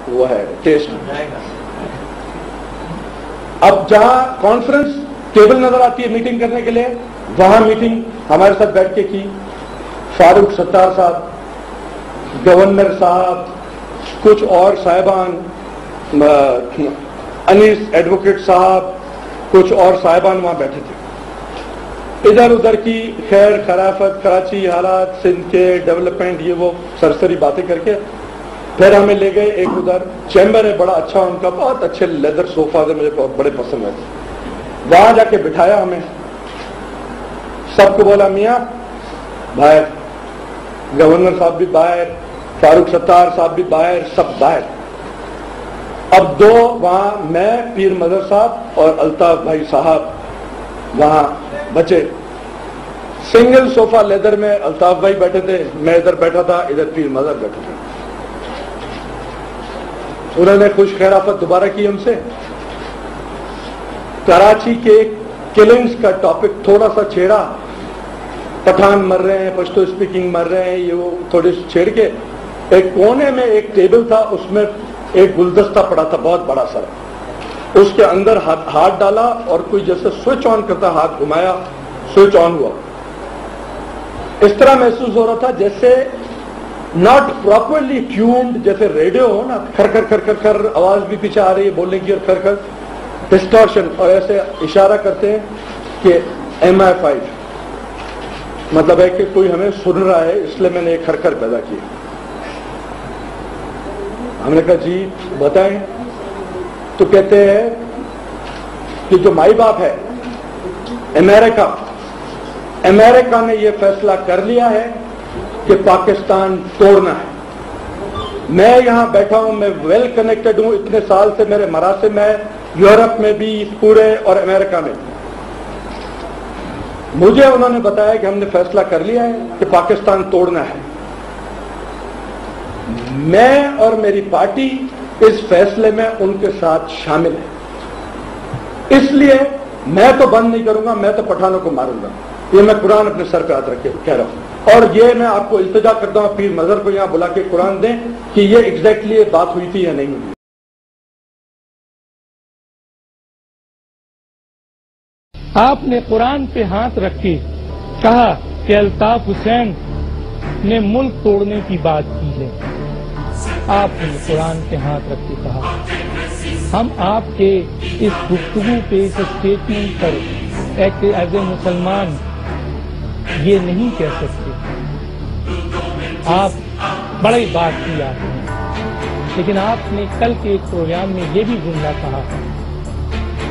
वो है टेस्ट। अब जहां कॉन्फ्रेंस टेबल नजर आती है मीटिंग करने के लिए, वहां मीटिंग हमारे साथ बैठ के की फारूक सत्तार साहब, गवर्नर साहब, कुछ और साहिबान, अनीस एडवोकेट साहब, कुछ और साहिबान वहां बैठे थे। इधर उधर की खैर खराफत, कराची हालात, सिंध के डेवलपमेंट, ये वो सरसरी बातें करके फिर हमें ले गए एक उधर चैम्बर है बड़ा अच्छा उनका, बहुत अच्छे लेदर सोफा थे, मुझे बहुत बड़े पसंद आए। वहां जाके बिठाया हमें, सबको बोला मियां बाहर, गवर्नर साहब भी बाहर, फारूक सत्तार साहब भी बाहर, सब बाहर। अब दो वहां मैं, पीर मदर साहब और अल्ताफ भाई साहब वहां बचे। सिंगल सोफा लेदर में अल्ताफ भाई बैठे थे, मैं इधर बैठा था, इधर पीर मदर बैठे थे। उन्होंने खुश खैराफत दोबारा की हमसे। कराची के किलिंग्स का टॉपिक थोड़ा सा छेड़ा, पठान मर रहे हैं, पश्तो स्पीकिंग मर रहे हैं, ये वो थोड़े से छेड़ के एक कोने में एक टेबल था, उसमें एक गुलदस्ता पड़ा था बहुत बड़ा सा, उसके अंदर हाथ डाला और कोई जैसे स्विच ऑन करता, हाथ घुमाया, स्विच ऑन हुआ। इस तरह महसूस हो रहा था जैसे नॉट प्रॉपरली ट्यून्ड, जैसे रेडियो हो ना, खर खर खर खर खर आवाज भी पीछे आ रही है बोलने की, और खर खर डिस्टॉर्शन, और ऐसे इशारा करते हैं कि MI5, मतलब है कि कोई हमें सुन रहा है, इसलिए मैंने एक खरखर पैदा की। हमने कहा जी बताएं, तो कहते हैं कि जो माई बाप है अमेरिका ने यह फैसला कर लिया है कि पाकिस्तान तोड़ना है। मैं यहां बैठा हूं, मैं वेल कनेक्टेड हूं, इतने साल से मेरे मरासिम है यूरोप में भी पूरे और अमेरिका में। मुझे उन्होंने बताया कि हमने फैसला कर लिया है कि पाकिस्तान तोड़ना है। मैं और मेरी पार्टी इस फैसले में उनके साथ शामिल है, इसलिए मैं तो बंद नहीं करूंगा, मैं तो पठानों को मारूंगा। ये मैं कुरान अपने सर पे हाथ रख के कह रहा हूं, और ये मैं आपको इल्तिजा करता हूं पीर मजहर को यहां बुला के कुरान दें कि ये एग्जैक्टली ये बात हुई थी या नहीं हुई। आपने कुरान पे हाथ रख के कहा कि अल्ताफ हुसैन ने मुल्क तोड़ने की बात की है। आपने कुरान पे हाथ रख के कहा। हम आपके इस गुफ्तगू पे, इस स्टेटमेंट पर एज ए मुसलमान ये नहीं कह सकते। आप बड़ी बात की आपने, लेकिन आपने कल के एक प्रोग्राम में ये भी जुमला कहा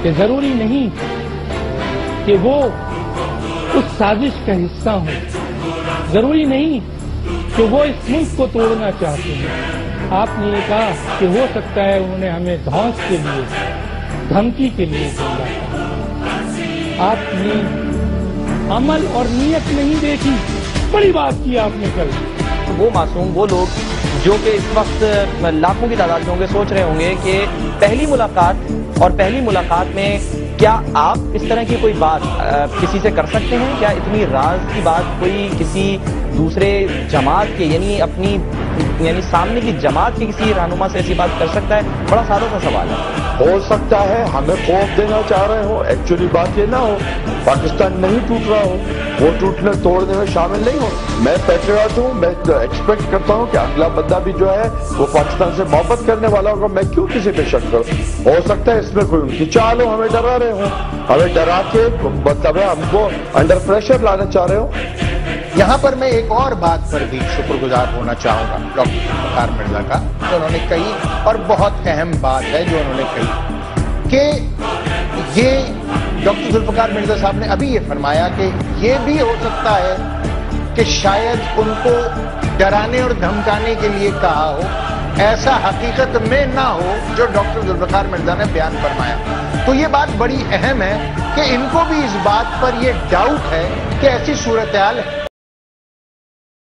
कि जरूरी नहीं कि वो उस साजिश का हिस्सा हो, जरूरी नहीं कि वो इस मुल्क को तोड़ना चाहते हैं। आपने ये कहा कि हो सकता है उन्होंने हमें धौंस के लिए, धमकी के लिए बोला। आपने अमल और नीयत नहीं देखी, बड़ी बात की आपने कल। वो मासूम, वो लोग जो कि इस वक्त लाखों की तादाद में होंगे, सोच रहे होंगे कि पहली मुलाकात में क्या आप इस तरह की कोई बात किसी से कर सकते हैं? क्या इतनी राज की बात कोई किसी दूसरे जमात के यानी सामने की जमात के किसी रहनुमा से ऐसी बात कर सकता है? बड़ा सादा सा सवाल है। हो सकता है हमें खौफ देना चाह रहे हो, एक्चुअली बात ये ना हो, पाकिस्तान नहीं टूट रहा हो, वो टूटने तोड़ने में शामिल नहीं हो। मैं पैट्रियट हूँ, मैं एक्सपेक्ट करता हूँ कि अगला बंदा भी जो है वो पाकिस्तान से मोहब्बत करने वाला होगा। मैं क्यों किसी पे शक करूँ? हो सकता है इसमें कोई उनकी चाल हो, हमें डरा रहे हो, हमें डरा के मतलब हमको अंडर प्रेशर लाना चाह रहे हो। यहाँ पर मैं एक और बात पर भी शुक्रगुजार होना चाहूंगा डॉक्टर जुल्फ़िकार मिर्जा का, जो उन्होंने कही, और बहुत अहम बात है जो उन्होंने कही कि ये डॉक्टर जुल्फ़िकार मिर्जा साहब ने अभी ये फरमाया कि ये भी हो सकता है कि शायद उनको डराने और धमकाने के लिए कहा हो, ऐसा हकीकत में ना हो जो डॉक्टर जुल्फ़िकार मिर्जा ने बयान फरमाया। तो ये बात बड़ी अहम है कि इनको भी इस बात पर ये डाउट है कि ऐसी सूरत हाल